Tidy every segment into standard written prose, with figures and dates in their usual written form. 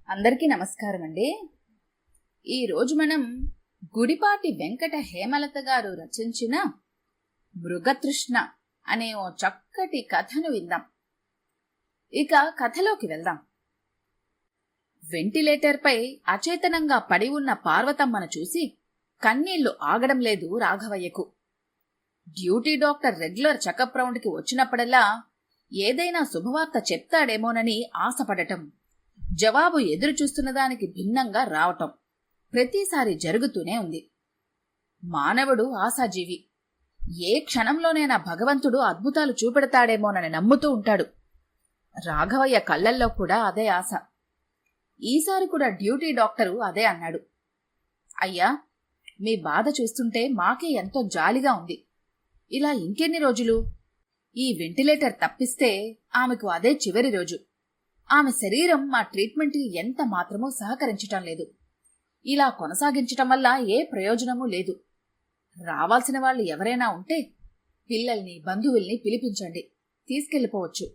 అందరికీ నమస్కారం అండి. ఈరోజు మనం గుడిపాటి వెంకట హేమలత గారు రచించిన మృగతృష్ణ అనే ఓ చక్కటి కథను విందాం. ఇక కథలోకి వెళ్దాం. వెంటిలేటర్పై అచేతనంగా పడి ఉన్న పార్వతమ్మను చూసి కన్నీళ్లు ఆగడం లేదు రాఘవయ్యకు. డ్యూటీ డాక్టర్ రెగ్యులర్ చెకప్ రౌండ్కి వచ్చినప్పుడల్లా ఏదైనా శుభవార్త చెప్తాడేమోనని ఆశపడటం, జవాబు ఎదురు చూస్తున్న దానికి భిన్నంగా రావటం ప్రతిసారి జరుగుతూనే ఉంది. మానవుడు ఆశాజీవి. ఏ క్షణంలోనైనా భగవంతుడు అద్భుతాలు చూపెడతాడేమోనని నమ్ముతూ ఉంటాడు. రాఘవయ్య కళ్లల్లో కూడా అదే ఆశ. ఈసారి కూడా డ్యూటీ డాక్టరు అదే అన్నాడు. అయ్యా, మీ బాధ చూస్తుంటే మాకే ఎంతో జాలిగా ఉంది. ఇలా ఇంకెన్ని రోజులు? ఈ వెంటిలేటర్ తప్పిస్తే ఆమెకు అదే చివరి రోజు. ఆమె శరీరం మా ట్రీట్మెంట్కి ఎంత మాత్రమూ సహకరించటం లేదు. ఇలా కొనసాగించటం వల్ల ఏ ప్రయోజనమూ లేదు. రావాల్సిన వాళ్ళు ఎవరైనా ఉంటే పిల్లల్ని, బంధువుల్ని పిలిపించండి, తీసుకెళ్ళిపోవచ్చు.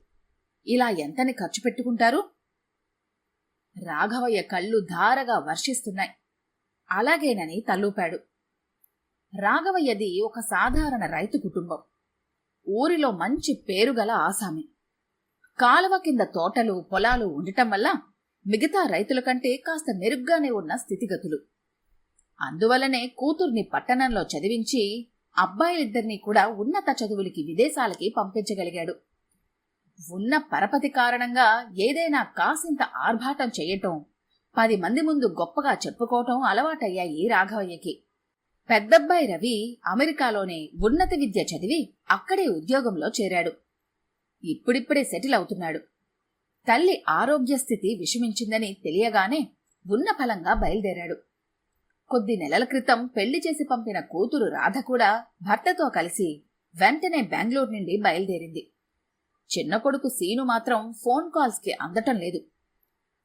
ఇలా ఎంతని ఖర్చు పెట్టుకుంటారు? రాఘవయ్య కళ్ళు ధారగా వర్షిస్తున్నాయి. అలాగేనని తల్లూపాడు. రాఘవయ్యది ఒక సాధారణ రైతు కుటుంబం. ఊరిలో మంచి పేరుగల ఆసామి. కాలువ కింద తోటలు, పొలాలు ఉండటం వల్ల మిగతా రైతుల కంటే కాస్త మెరుగ్గానే ఉన్న స్థితిగతులు. అందువల్లనే కూతుర్ని పట్టణంలో చదివించి అబ్బాయిలిద్దరినీ కూడా ఉన్నత చదువులకి, విదేశాలకి పంపించగలిగాడు. ఉన్న పరపతి కారణంగా ఏదైనా కాసింత ఆర్భాటం చెయ్యటం, 10 మంది ముందు గొప్పగా చెప్పుకోవటం అలవాటయ్యాయి రాఘవయ్యకి. పెద్దబ్బాయి రవి అమెరికాలోనే ఉన్నత విద్య చదివి అక్కడే ఉద్యోగంలో చేరాడు. ఇప్పుడిప్పుడే సెటిల్ అవుతున్నాడు. తల్లి ఆరోగ్య స్థితి విషమించిందని తెలియగానే ఉన్న ఫలంగా బయలుదేరాడు. కొద్ది నెలల క్రితం పెళ్లి చేసి పంపిన కూతురు రాధ కూడా భర్తతో కలిసి వెంటనే బెంగళూరు నుండి బయలుదేరింది. చిన్న కొడుకు సీను మాత్రం ఫోన్ కాల్స్కి అందటం లేదు.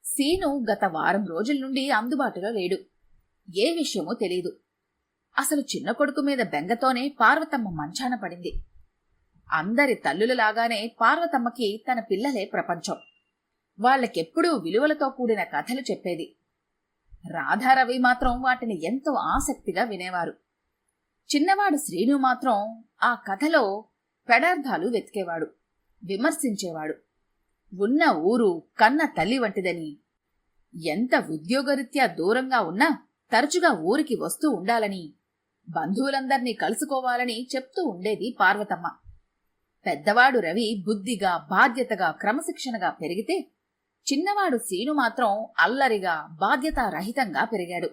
సీను గత వారం రోజుల నుండి అందుబాటులో లేడు. ఏ విషయమో తెలీదు. అసలు చిన్న కొడుకు మీద బెంగతోనే పార్వతమ్మ మంచాన పడింది. అందరి తల్లులలాగానే పార్వతమ్మకి తన పిల్లలే ప్రపంచం. వాళ్లకెప్పుడూ విలువలతో కూడిన కథలు చెప్పేది. రాధారవి మాత్రం వాటిని ఎంతో ఆసక్తిగా వినేవారు. చిన్నవాడు శ్రీను మాత్రం ఆ కథలో పెడార్థాలు వెతికేవాడు, విమర్శించేవాడు. ఉన్న ఊరు కన్న తల్లి వంటిదని, ఎంత ఉద్యోగరీత్యా దూరంగా ఉన్నా తరచుగా ఊరికి వస్తూ ఉండాలని, బంధువులందర్నీ కలుసుకోవాలని చెప్తూ ఉండేది పార్వతమ్మ. పెద్దవాడు రవి బుద్ధిగా, బాధ్యతగా, క్రమశిక్షణగా పెరిగితే చిన్నవాడు సీను మాత్రం అల్లరిగా, బాధ్యతారహితంగా పెరిగాడు.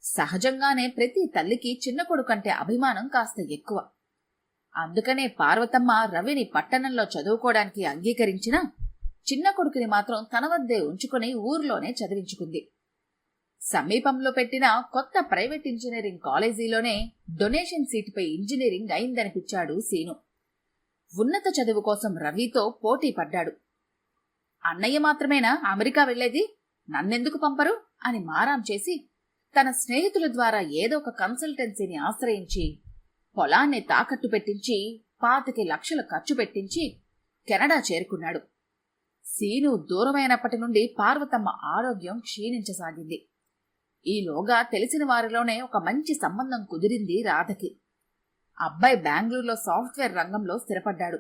సహజంగానే ప్రతి తల్లికి చిన్న కొడుకంటే అభిమానం కాస్త ఎక్కువ. అందుకనే పార్వతమ్మ రవిని పట్టణంలో చదువుకోవడానికి అంగీకరించినా చిన్న కొడుకుని మాత్రం తన వద్దే ఉంచుకుని ఊర్లోనే చదివించుకుంది. సమీపంలో పెట్టిన కొత్త ప్రైవేట్ ఇంజనీరింగ్ కాలేజీలోనే డొనేషన్ సీటుపై ఇంజనీరింగ్ అయిందనిపించాడు సీను. ఉన్నత చదువు కోసం రవితో పోటీ పడ్డాడు. అన్నయ్య మాత్రమేనా అమెరికా వెళ్లేది, నన్నెందుకు పంపరు అని మారాం చేసి తన స్నేహితుల ద్వారా ఏదో ఒక కన్సల్టెన్సీని ఆశ్రయించి పొలాన్ని తాకట్టు పెట్టించి 25 లక్షలు ఖర్చు పెట్టించి కెనడా చేరుకున్నాడు. సీను దూరమైనప్పటి నుండి పార్వతమ్మ ఆరోగ్యం క్షీణించసాగింది. ఈలోగా తెలిసిన వారిలోనే ఒక మంచి సంబంధం కుదిరింది రాధకి. అబ్బాయి బెంగళూరులో సాఫ్ట్వేర్ రంగంలో స్థిరపడ్డాడు.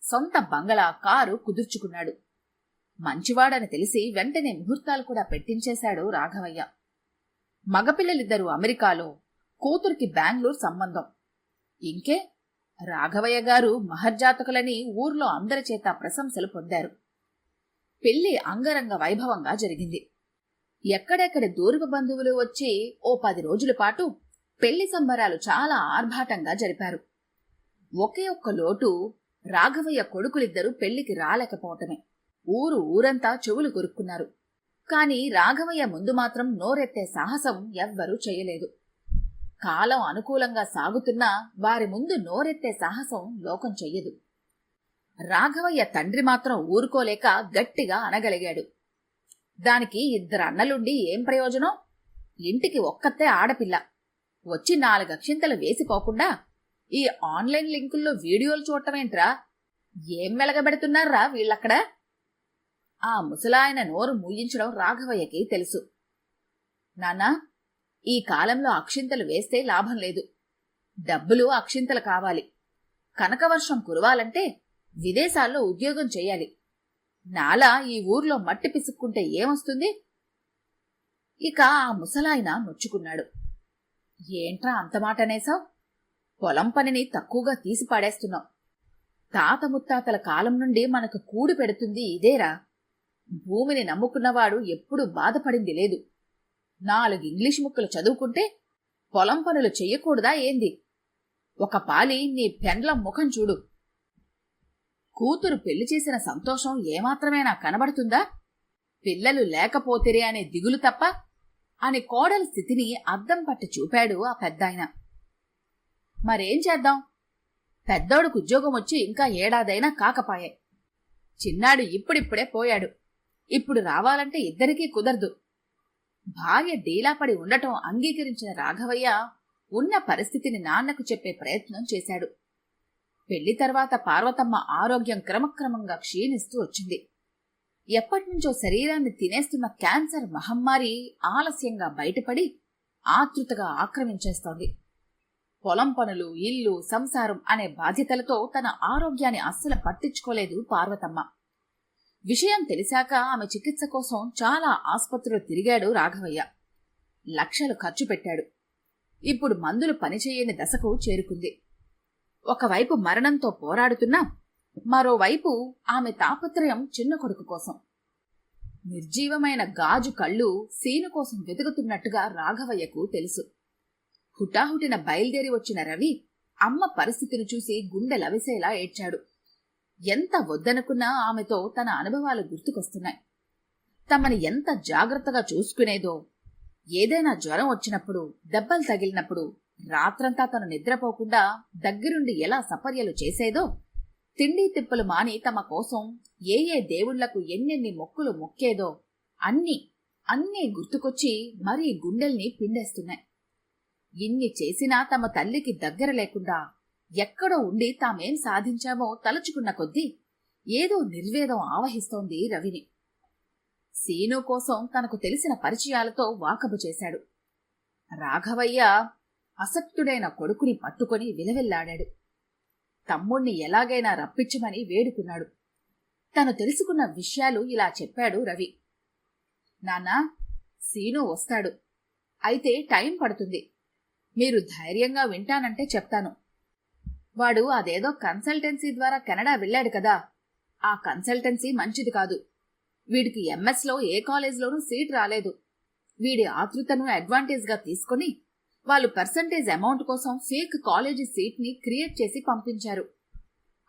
సొంత బంగళా, కారు కుదుర్చుకున్నాడు. మంచివాడని తెలిసి వెంటనే ముహూర్తాలు కూడా పెట్టించేశాడు రాఘవయ్య. మగపిల్లలిద్దరూ అమెరికాలో, కూతురికి బెంగళూరు సంబంధం. ఇంకే రాఘవయ్య గారు మహర్జాతకులని ఊర్లో అందరి చేత ప్రశంసలు పొందారు. పెళ్లి అంగరంగ వైభవంగా జరిగింది. ఎక్కడెక్కడి దూరపు బంధువులు వచ్చి ఓ 10 రోజుల పాటు పెళ్లి సంబరాలు చాలా ఆర్భాటంగా జరిపారు. ఒకే ఒక్క లోటు, రాఘవయ్య కొడుకులిద్దరూ పెళ్లికి రాలేకపోవటమే. ఊరంతా చెవులు కొరుక్కున్నారు. కాని రాఘవయ్య ముందు మాత్రం నోరెత్తే సాహసం ఎవ్వరూ చేయలేదు. కాలం అనుకూలంగా సాగుతున్నా వారి ముందు నోరెత్తే సాహసం లోకం చెయ్యదు. రాఘవయ్య తండ్రి మాత్రం ఊరుకోలేక గట్టిగా అనగలిగాడు. దానికి 2 అన్నలుండి ఏం ప్రయోజనం? ఇంటికి ఒక్కతే ఆడపిల్ల. వచ్చి 4 అక్షింతలు వేసిపోకుండా ఈ ఆన్లైన్ లింకుల్లో వీడియోలు చూడటమేంట్రా? ఏం వెలగబెడుతున్నారా వీళ్ళక్కడ? ఆ ముసలాయన నోరు మూయించడం రాఘవయ్యకి తెలుసు. నాన్నా, ఈ కాలంలో అక్షింతలు వేస్తే లాభం లేదు. డబ్బులు అక్షింతలు కావాలి. కనకవర్షం కురవాలంటే విదేశాల్లో ఉద్యోగం చెయ్యాలి. నాలా ఈ ఊర్లో మట్టి పిసుక్కుంటే ఏమొస్తుంది? ఇక ఆ ముసలాయన నొచ్చుకున్నాడు. ఏంట్రా అంతమాటనేసావ్? పొలం పనిని తక్కువగా తీసి పాడేస్తున్నావు. తాత ముత్తాతల కాలం నుండి మనకు కూడి పెడుతుంది ఇదేరా. భూమిని నమ్ముకున్నవాడు ఎప్పుడూ బాధపడింది లేదు. 4 ఇంగ్లీష్ ముక్కలు చదువుకుంటే పొలం పనులు చెయ్యకూడదా ఏంది? ఒక పాలి నీ పెండ్లం ముఖం చూడు. కూతురు పెళ్లి చేసిన సంతోషం ఏమాత్రమేనా కనబడుతుందా? పిల్లలు లేకపోతేరే అనే దిగులు తప్ప అని కోడలి స్థితిని అద్దం పట్టి చూపాడు ఆ పెద్దాయన. మరేం చేద్దాం? పెద్దోడుకు ఉద్యోగం వచ్చి ఇంకా ఏడాదైనా కాకపాయే. చిన్నాడు ఇప్పుడిప్పుడే పోయాడు. ఇప్పుడు రావాలంటే ఇద్దరికీ కుదరదు. భార్య డీలాపడి ఉండటం అంగీకరించిన రాఘవయ్య ఉన్న పరిస్థితిని నాన్నకు చెప్పే ప్రయత్నం చేశాడు. పెళ్లి తర్వాత పార్వతమ్మ ఆరోగ్యం క్రమక్రమంగా క్షీణిస్తూ వచ్చింది. ఎప్పటినుంచో శరీరాన్ని తినేస్తున్న క్యాన్సర్ మహమ్మారి ఆలస్యంగా బయటపడి ఆతృతగా ఆక్రమించేస్తోంది. పొలం పనులు, ఇల్లు, సంసారం అనే బాధ్యతలతో తన ఆరోగ్యాన్ని అస్సలు పట్టించుకోలేదు పార్వతమ్మ. విషయం తెలిసాక ఆమె చికిత్స కోసం చాలా ఆసుపత్రులు తిరిగాడు రాఘవయ్య. లక్షలు ఖర్చు పెట్టాడు. ఇప్పుడు మందులు పనిచేయని దశకు చేరుకుంది. ఒకవైపు మరణంతో పోరాడుతున్నా మరోవైపు ఆమె తాపత్రయం చిన్న కొడుకు కోసం. నిర్జీవమైన గాజు కళ్ళు సీను కోసం వెతుకుతున్నట్టుగా రాఘవయ్యకు తెలుసు. హుటాహుటిన బయలుదేరి వచ్చిన రవి అమ్మ పరిస్థితిని చూసి గుండె లవిసేలా ఏడ్చాడు. ఎంత వద్దనుకున్నా ఆమెతో తన అనుభవాలు గుర్తుకొస్తున్నాయి. తమని ఎంత జాగ్రత్తగా చూసుకునేదో, ఏదైనా జ్వరం వచ్చినప్పుడు, దెబ్బలు తగిలినప్పుడు రాత్రంతా తను నిద్రపోకుండా దగ్గరుండి ఎలా సపర్యలు చేసేదో, తిండి తిప్పలు మాని తమ కోసం ఏ ఏ దేవుళ్లకు ఎన్నెన్ని మొక్కులు మొక్కేదో అన్నీ గుర్తుకొచ్చి మరీ గుండెల్ని పిండేస్తున్నాయి. ఇన్ని చేసినా తమ తల్లికి దగ్గర లేకుండా ఎక్కడో ఉండి తామేం సాధించామో తలుచుకున్న కొద్దీ ఏదో నిర్వేదం ఆవహిస్తోంది రవిని. సీను కోసం తనకు తెలిసిన పరిచయాలతో వాకబు చేశాడు. రాఘవయ్య అసక్తుడైన కొడుకుని పట్టుకొని విలవిల్లాడాడు. తమ్ముణ్ణి ఎలాగైనా రప్పించమని వేడుకున్నాడు. తను తెలుసుకున్న విషయాలు ఇలా చెప్పాడు రవి. నాన్నా, సీను వస్తాడు. అయితే టైం పడుతుంది. మీరు ధైర్యంగా వింటానంటే చెప్తాను. వాడు అదేదో కన్సల్టెన్సీ ద్వారా కెనడా వెళ్ళాడు కదా, ఆ కన్సల్టెన్సీ మంచిది కాదు. వీడికి ఎంఎస్లో ఏ కాలేజ్లోనూ సీట్ రాలేదు. వీడి ఆతృతను అడ్వాంటేజ్గా తీసుకుని వాళ్ళు పర్సంటేజ్ అమౌంట్ కోసం ఫేక్ కాలేజీ సీట్ని క్రియేట్ చేసి పంపించారు.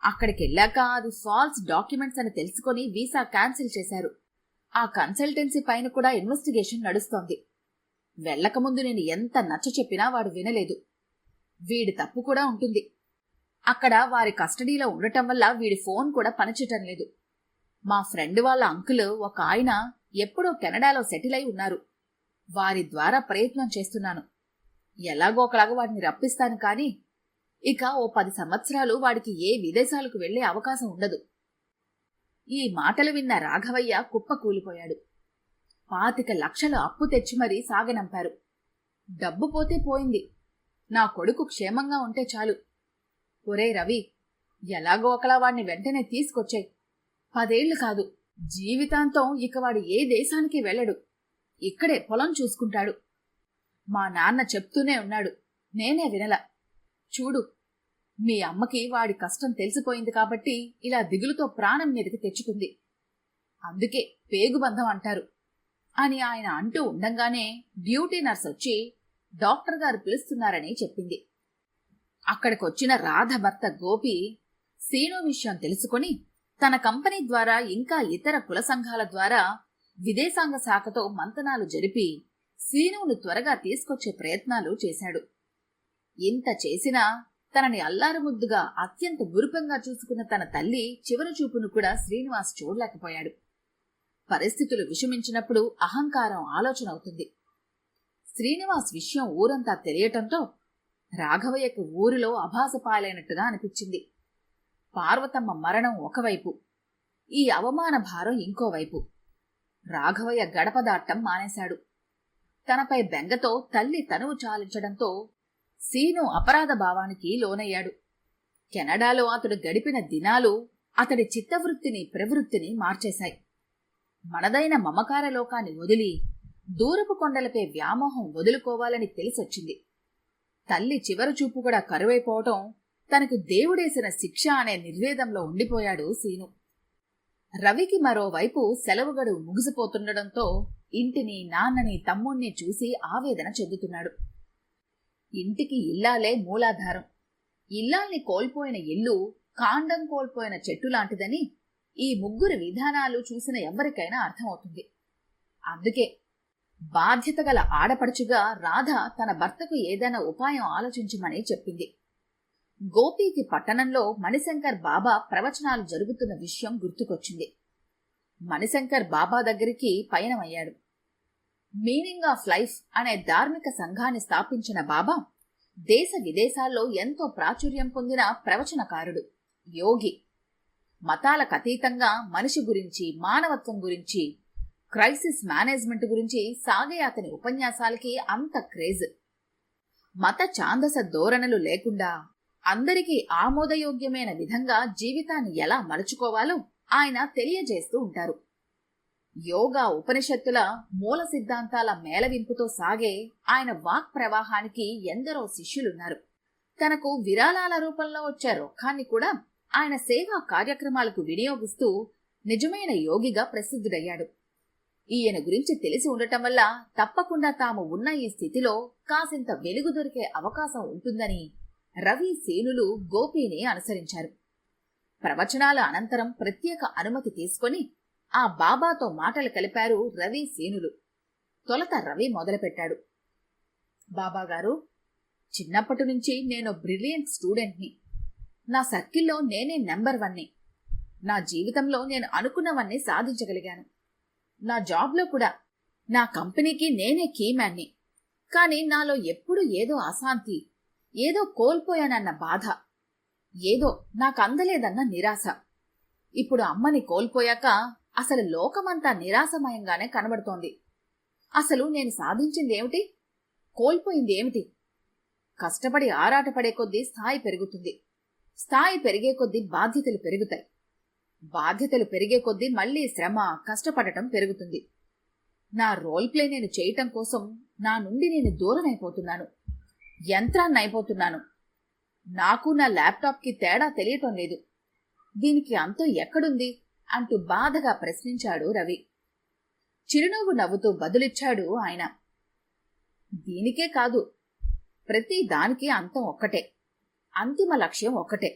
అక్కడికెళ్ళాక అది ఫాల్స్ డాక్యుమెంట్స్ అని తెలుసుకొని వీసా క్యాన్సిల్ చేశారు. ఆ కన్సల్టెన్సీ పైన కూడా ఇన్వెస్టిగేషన్ నడుస్తోంది. వెళ్లకముందు నేను ఎంత నచ్చ చెప్పినా వాడు వినలేదు. వీడి తప్పు కూడా ఉంటుంది. అక్కడ వారి కస్టడీలో ఉండటం వల్ల వీడి ఫోన్ కూడా పనిచేయటం లేదు. మా ఫ్రెండ్ వాళ్ళ అంకుల్ ఒక ఆయన ఎప్పుడో కెనడాలో సెటిల్ అయి ఉన్నారు. వారి ద్వారా ప్రయత్నం చేస్తున్నాను. ఎలాగో ఒకలాగా వాడిని రప్పిస్తాను. కానీ ఇక ఓ 10 సంవత్సరాలు వాడికి ఏ విదేశాలకు వెళ్లే అవకాశం ఉండదు. ఈ మాటలు విన్న రాఘవయ్య కుప్ప కూలిపోయాడు. 25 లక్షలు అప్పు తెచ్చి మరీ సాగనంపారు. డబ్బు పోతే పోయింది, నా కొడుకు క్షేమంగా ఉంటే చాలు. ఒరే రవి, ఎలాగో ఒకలా వాడిని వెంటనే తీసుకొచ్చాయి. 10 ఏళ్లు కాదు, జీవితాంతం ఇక వాడు ఏ దేశానికి వెళ్ళడు. ఇక్కడే పొలం చూసుకుంటాడు. మా నాన్న చెప్తూనే ఉన్నాడు, నేనే వినలా. చూడు, మీ అమ్మకి వాడి కష్టం తెలిసిపోయింది కాబట్టి ఇలా దిగులుతో ప్రాణం మీదకి తెచ్చుకుంది. అందుకే పేగుబంధం అంటారు అని ఆయన అంటూ ఉండంగానే డ్యూటీ నర్స్ వచ్చి డాక్టర్ గారు పిలుస్తున్నారని చెప్పింది. అక్కడికొచ్చిన రాధ భర్త గోపి సీను విషయం తెలుసుకుని తన కంపెనీ ద్వారా ఇంకా ఇతర కుల సంఘాల ద్వారా విదేశాంగ శాఖతో మంతనాలు జరిపి సీనువును త్వరగా తీసుకొచ్చే ప్రయత్నాలు చేశాడు. ఇంత చేసినా తనని అల్లారుముద్దుగా అత్యంత గురుపంగా చూసుకున్న తన తల్లి చివరి చూపును కూడా శ్రీనివాస్ చూడలేకపోయాడు. పరిస్థితులు విషమించినప్పుడు అహంకారం ఆలోచన అవుతుంది. శ్రీనివాస్ విషయం ఊరంతా తెలియటంతో రాఘవయ్యకు ఊరిలో అభాసపాలైనట్టుగా అనిపించింది. పార్వతమ్మ మరణం ఒకవైపు, ఈ అవమాన భారం ఇంకోవైపు. రాఘవయ్య గడప దాటం మానేశాడు. తనపై బెంగతో తల్లి తనువు చాలించడంతో సీను అపరాధ భావానికి లోనయ్యాడు. కెనడాలో అతడు గడిపిన దినాలు అతడి చిత్తవృత్తిని ప్రవృత్తిని మార్చేశాయి. మనదైన మమకార లోకాన్ని వదిలి దూరపు కొండలపై వ్యామోహం వదులుకోవాలని తెలిసొచ్చింది. తల్లి చివరి చూపు కూడా కరువైపోవటం తనకు దేవుడేసిన శిక్ష అనే నిర్వేదంలో ఉండిపోయాడు సీను. రవికి మరోవైపు సెలవు గడువు ముగిసిపోతుండటంతో ఇంటిని, నాన్నని, తమ్ముణ్ణి చూసి ఆవేదన చెందుతున్నాడు. ఇంటికి ఇల్లాలే మూలాధారం. ఇల్లాల్ని కోల్పోయిన ఇల్లు కాండం కోల్పోయిన చెట్టు లాంటిదని ఈ ముగ్గురు విధానాలు చూసిన ఎవరికైనా అర్థమవుతుంది. అందుకే బాధ్యత గల ఆడపడుచుగా రాధ తన భర్తకు ఏదైనా ఉపాయం ఆలోచించమని చెప్పింది. గోపీకి పట్టణంలో మణిశంకర్ బాబా ప్రవచనాలు జరుగుతున్న విషయం గుర్తుకొచ్చింది. మణిశంకర్ బాబా దగ్గరికి పయనమయ్యాడు. మీనింగ్ ఆఫ్ లైఫ్ అనే ధార్మిక సంఘాన్ని స్థాపించిన బాబా దేశ విదేశాల్లో ఎంతో ప్రాచుర్యం పొందిన ప్రవచనకారుడు, యోగి. మతాలకు అతీతంగా మనిషి గురించి, మానవత్వం గురించి, క్రైసిస్ మేనేజ్మెంట్ గురించి సాగే అతని ఉపన్యాసాలకి అంత క్రేజ్. మత ఛాందస ధోరణులు లేకుండా అందరికీ ఆమోదయోగ్యమైన విధంగా జీవితాన్ని ఎలా మలుచుకోవాలో ఆయన తెలియజేస్తూ ఉంటారు. యోగా, ఉపనిషత్తుల మూల సిద్ధాంతాల మేళవింపుతో సాగే ఆయన వాక్ ప్రవాహానికి ఎందరో శిష్యులున్నారు. తనకు విరాళాల రూపంలో వచ్చే రొక్కాన్ని కూడా ఆయన సేవా కార్యక్రమాలకు వినియోగిస్తూ నిజమైన యోగిగా ప్రసిద్ధుడయ్యాడు. ఈయన గురించి తెలిసి ఉండటం వల్ల తప్పకుండా తాము ఉన్న ఈ స్థితిలో కాసింత వెలుగు దొరికే అవకాశం ఉంటుందని రవి, సీనులు గోపీని అనుసరించారు. ప్రవచనాల అనంతరం ప్రత్యేక అనుమతి తీసుకొని ఆ బాబాతో మాటలు కలిపారు రవి, సీనులు. తొలత రవి మొదలుపెట్టాడు. బాబాగారు, చిన్నప్పటి నుంచి నేను బ్రిలియంట్ స్టూడెంట్ని. నా సర్కిల్లో నేనే నెంబర్ 1ని. నా జీవితంలో నేను అనుకున్నవన్నీ సాధించగలిగాను. నా జాబ్లో కూడా నా కంపెనీకి నేనే కీమ్యాన్ని. కానీ నాలో ఎప్పుడు ఏదో అశాంతి, ఏదో కోల్పోయానన్న బాధ, ఏదో నాకు అందలేదన్న నిరాశ. ఇప్పుడు అమ్మని కోల్పోయాక అసలు లోకమంతా నిరాశమయంగానే కనబడుతోంది. అసలు నేను సాధించింది ఏమిటి, కోల్పోయింది ఏమిటి? కష్టపడి ఆరాటపడే కొద్దీ స్థాయి పెరుగుతుంది. స్థాయి పెరిగే కొద్దీ బాధ్యతలు పెరుగుతాయి. బాధ్యతలు పెరిగే కొద్దీ మళ్లీ శ్రమ, కష్టపడటం పెరుగుతుంది. నా రోల్ ప్లే నేను చేయటం కోసం నా నుండి నేను దూరం అయిపోతున్నాను. యంత్రాన్ని అయిపోతున్నాను. నాకు నా ల్యాప్టాప్కి తేడా తెలియటం లేదు. దీనికి అంతం ఎక్కడుంది అంటూ బాధగా ప్రశ్నించాడు రవి. చిరునవ్వు నవ్వుతూ బదులిచ్చాడు ఆయన. దీనికే కాదు, ప్రతి దానికి అంతం ఒక్కటే, అంతిమ లక్ష్యం ఒక్కటే.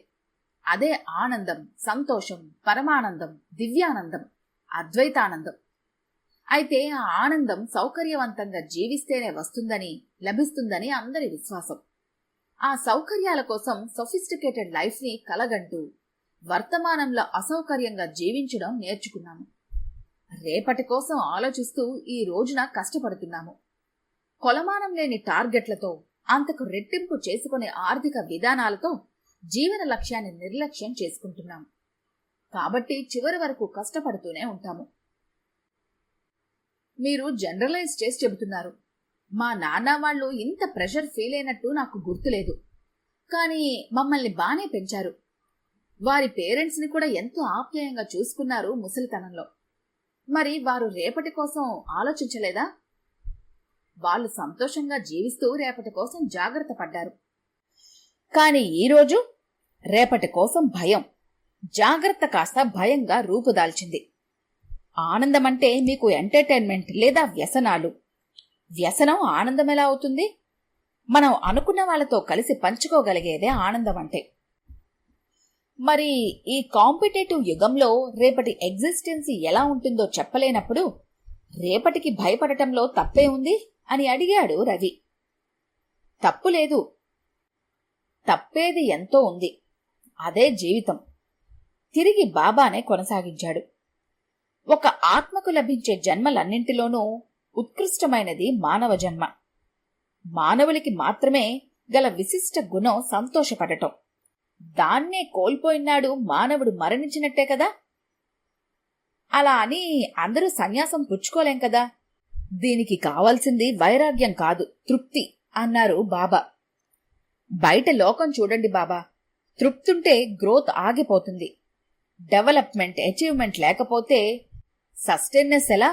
అదే ఆనందం, సంతోషం, పరమానందం, దివ్యానందం, అద్వైతానందం. అయితే ఆ ఆనందం సౌకర్యవంతంగా జీవిస్తేనే వస్తుందని, లభిస్తుందని అందరి విశ్వాసం. ఆ సౌకర్యాల కోసం సొఫిస్టికేటెడ్ లైఫ్ని కలగంటూ వర్తమానంలో అసౌకర్యంగా జీవించడం నేర్చుకున్నాము. రేపటి కోసం ఆలోచిస్తూ ఈ రోజున కష్టపడుతున్నాము. కొలమానం లేని టార్గెట్లతో, అంతకు రెట్టింపు చేసుకునే ఆర్థిక విధానాలతో జీవన లక్ష్యాన్ని నిర్లక్ష్యం చేసుకుంటున్నాము. కాబట్టి చివరి వరకు కష్టపడుతూనే ఉంటాము. మీరు జనరలైజ్ చేసి చెబుతున్నారు. మా నాన్న వాళ్ళు ఇంత ప్రెషర్ ఫీల్ అయినట్టు నాకు గుర్తులేదు. కానీ మమ్మల్ని బానే పెంచారు. వారి పేరెంట్స్ని కూడా ఎంతో ఆప్యాయంగా చూసుకున్నారు ముసలితనంలో. మరి వారు రేపటి కోసం ఆలోచించలేదా? వాళ్ళు సంతోషంగా జీవిస్తూ రేపటి కోసం జాగ్రత్త పడ్డారు. కానీ ఈరోజు రేపటి కోసం భయం, జాగ్రత్త కాస్త భయంగా రూపుదాల్చింది. ఆనందమంటే మీకు ఎంటర్టైన్మెంట్ లేదా వ్యసనాలు. వ్యసనం ఆనందం ఎలా అవుతుంది? మనం అనుకున్న వాళ్ళతో కలిసి పంచుకోగలిగేదే ఆనందం అంటే. మరి ఈ కాంపిటేటివ్ యుగంలో రేపటి ఎగ్జిస్టెన్సీ ఎలా ఉంటుందో చెప్పలేనప్పుడు రేపటికి భయపడటంలో తప్పే ఉంది అని అడిగాడు రవి. తప్పులేదు, తప్పేది ఎంతో ఉంది. అదే జీవితం. తిరిగి బాబానే కొనసాగించాడు. ఒక ఆత్మకు లభించే జన్మలన్నింటిలోనూ ఉత్కృష్టమైనది మానవ జన్మ. మానవులకి మాత్రమే గల విశిష్ట గుణం సంతోషపడటం. దాన్నే కోల్పోయినాడు మానవుడు మరణించినట్టే కదా. అలా అని అందరూ సన్యాసం పుచ్చుకోలేం కదా. దీనికి కావాల్సింది వైరాగ్యం కాదు, తృప్తి అన్నారు బాబా. బయట లోకం చూడండి బాబా, తృప్తుంటే గ్రోత్ ఆగిపోతుంది. డెవలప్మెంట్, అచీవ్మెంట్ లేకపోతే సస్టైన్నెస్ ఎలా?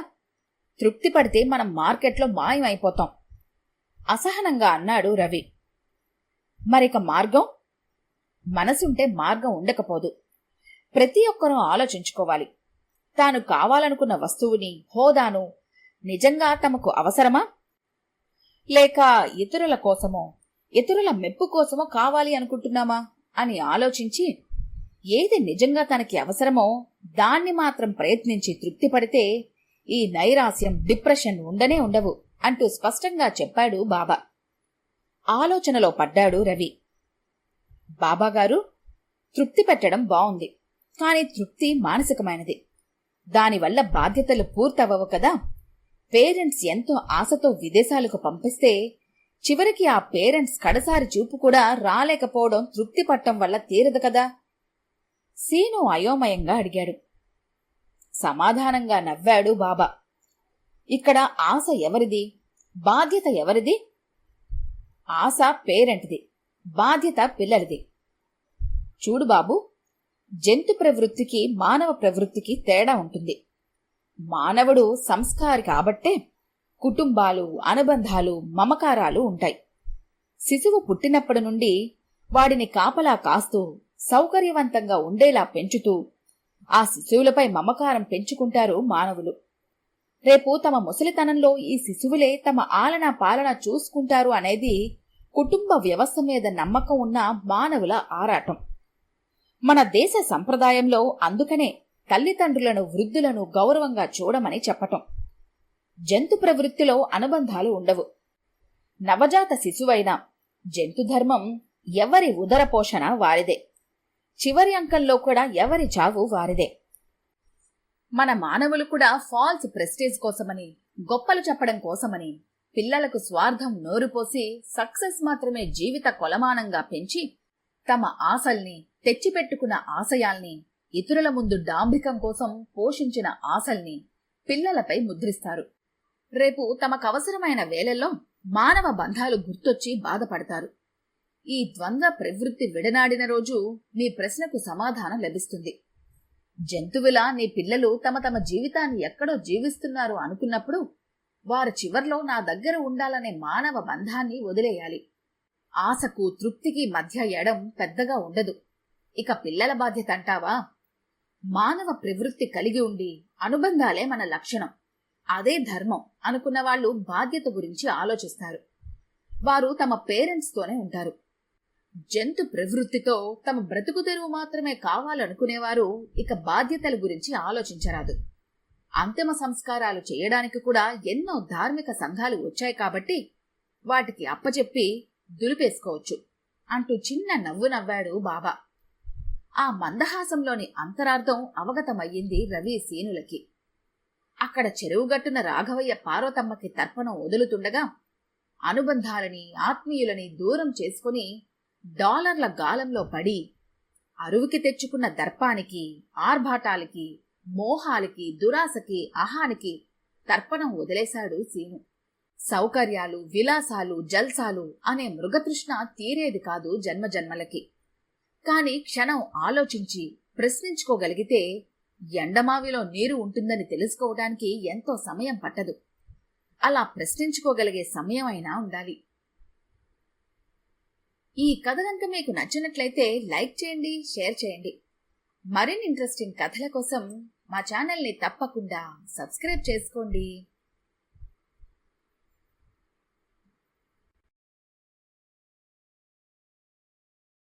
తృప్తి పడితే మనం మార్కెట్లో మాయమైపోతాం అసహనంగా అన్నాడు రవి. మరిక మార్గం? మనసుంటే మార్గం ఉండకపోదు. ప్రతి ఒక్కరూ ఆలోచించుకోవాలి. తాను కావాలనుకున్న వస్తువుని, హోదాను నిజంగా తమకు అవసరమా, లేక ఇతరుల కోసమో, ఇతరుల మెప్పు కోసమో కావాలి అనుకుంటున్నామా అని ఆలోచించి ఏది నిజంగా తనకి అవసరమో దాన్ని మాత్రం ప్రయత్నించి తృప్తి పడితే ఈ నైరాస్యం, డిప్రెషన్ ఉండనే ఉండవు అంటూ స్పష్టంగా చెప్పాడు బాబా. ఆలోచనలో పడ్డాడు రవి. బాబాగారు, తృప్తి పెట్టడం బావుంది, కాని తృప్తి మానసికమైనది. దానివల్ల బాధ్యతలు పూర్తవవు కదా. పేరెంట్స్ ఎంతో ఆశతో విదేశాలకు పంపిస్తే చివరికి ఆ పేరెంట్స్ కడసారి చూపు కూడా రాలేకపోవడం తృప్తి పట్టం వల్ల తీరదు కదా. సీను అయోమయంగా అడిగాడు. సమాధానంగా నవ్వాడు బాబా. ఇక్కడ ఆశ ఎవరిది, బాధ్యత ఎవరిది? ఆశ పేరెంట్ది, బాధ్యత పిల్లలది. చూడు బాబు, జంతు ప్రవృత్తికి మానవ ప్రవృత్తికి తేడా ఉంటుంది. మానవుడు సంస్కారి కాబట్టే కుటుంబాలు, అనుబంధాలు, మమకారాలు ఉంటాయి. శిశువు పుట్టినప్పటి నుండి వాడిని కాపలా కాస్తూ సౌకర్యవంతంగా ఉండేలా పెంచుతూ ఆ శిశువులపై మమకారం పెంచుకుంటారు మానవులు. రేపు తమ ముసలితనంలో ఈ శిశువులే తమ ఆలనా పాలన చూసుకుంటారు అనేది కుటుంబ వ్యవస్థ మీద నమ్మకం ఉన్న మానవుల ఆరాటం. మన దేశ సంప్రదాయంలో అందుకనే తల్లిదండ్రులను, వృద్ధులను గౌరవంగా చూడమని చెప్పటం. జంతు ప్రవృత్తిలో అనుబంధాలు ఉండవు. నవజాత శిశువైన జంతుధర్మం ఎవరి ఉదర పోషణ వారిదే. చివరి అంకంలో కూడా ఎవరి చావు వారిదే. మన మానవులు కూడా ఫాల్స్ ప్రెస్టేజ్ కోసమని, గొప్పలు చెప్పడం కోసమని పిల్లలకు స్వార్థం నోరుపోసి సక్సెస్ మాత్రమే జీవిత కొలమానంగా పెంచి తమ ఆశల్ని, తెచ్చిపెట్టుకున్న ఆశయాల్ని, ఇతరుల ముందు డాంభికం కోసం పోషించిన ఆశల్ని పిల్లలపై ముద్రిస్తారు. రేపు తమకవసరమైన వేళల్లో మానవ బంధాలు గుర్తొచ్చి బాధపడతారు. ఈ ద్వంద్వ ప్రవృత్తి విడనాడిన రోజు మీ ప్రశ్నకు సమాధానం లభిస్తుంది. జంతువులా నీ పిల్లలు తమ తమ జీవితాన్ని ఎక్కడో జీవిస్తున్నారు అనుకున్నప్పుడు వారు చివర్లో నా దగ్గర ఉండాలనే మానవ బంధాన్ని వదిలేయాలి. ఆశకు, తృప్తికి మధ్య ఎడం పెద్దగా ఉండదు. ఇక పిల్లల బాధ్యత అంటావా? మానవ ప్రవృత్తి కలిగి ఉండి అనుబంధాలే మన లక్షణం, అదే ధర్మం అనుకున్న వాళ్ళు బాధ్యత గురించి ఆలోచిస్తారు. వారు తమ పేరెంట్స్తోనే ఉంటారు. జంతు ప్రవృత్తితో తమ బ్రతుకు తెరువు మాత్రమే కావాలనుకునేవారు ఇక బాధ్యతల గురించి ఆలోచించరాదు. అంతిమ సంస్కారాలు చేయడానికి కూడా ఎన్నో ధార్మిక సంఘాలు వచ్చాయి కాబట్టి వాటికి అప్పచెప్పి దులిపేసుకోవచ్చు అంటూ చిన్న నవ్వు నవ్వాడు బాబా. ఆ మందహాసంలోని అంతరార్థం అవగతమయ్యింది రవి, సీనులకి. అక్కడ చెరువుగట్టున రాఘవయ్య పార్వతమ్మకి తర్పణం వదులుతుండగా అనుబంధాలని, ఆత్మీయులని దూరం చేసుకుని డాలర్ల గాలంలో పడి అరువుకి తెచ్చుకున్న దర్పానికి, ఆర్భాటాలకి, మోహాలకి, దురాశకి, అహానికి తర్పణం వదిలేశాడు సీను. సౌకర్యాలు, విలాసాలు, జల్సాలు అనే మృగతృష్ణ తీరేది కాదు జన్మజన్మలకి. కాని క్షణం ఆలోచించి ప్రశ్నించుకోగలిగితే ఎండమావిలో నీరు ఉంటుందని తెలుసుకోవడానికి ఎంతో సమయం పట్టదు. అలా ప్రశ్నించుకోగలిగే సమయం అయినా ఉండాలి. ఈ కథ కనుక మీకు నచ్చినట్లయితే లైక్ చేయండి, షేర్ చేయండి. మరిన్ని ఇంట్రెస్టింగ్ కథల కోసం మా ఛానల్ని తప్పకుండా సబ్స్క్రైబ్ చేసుకోండి.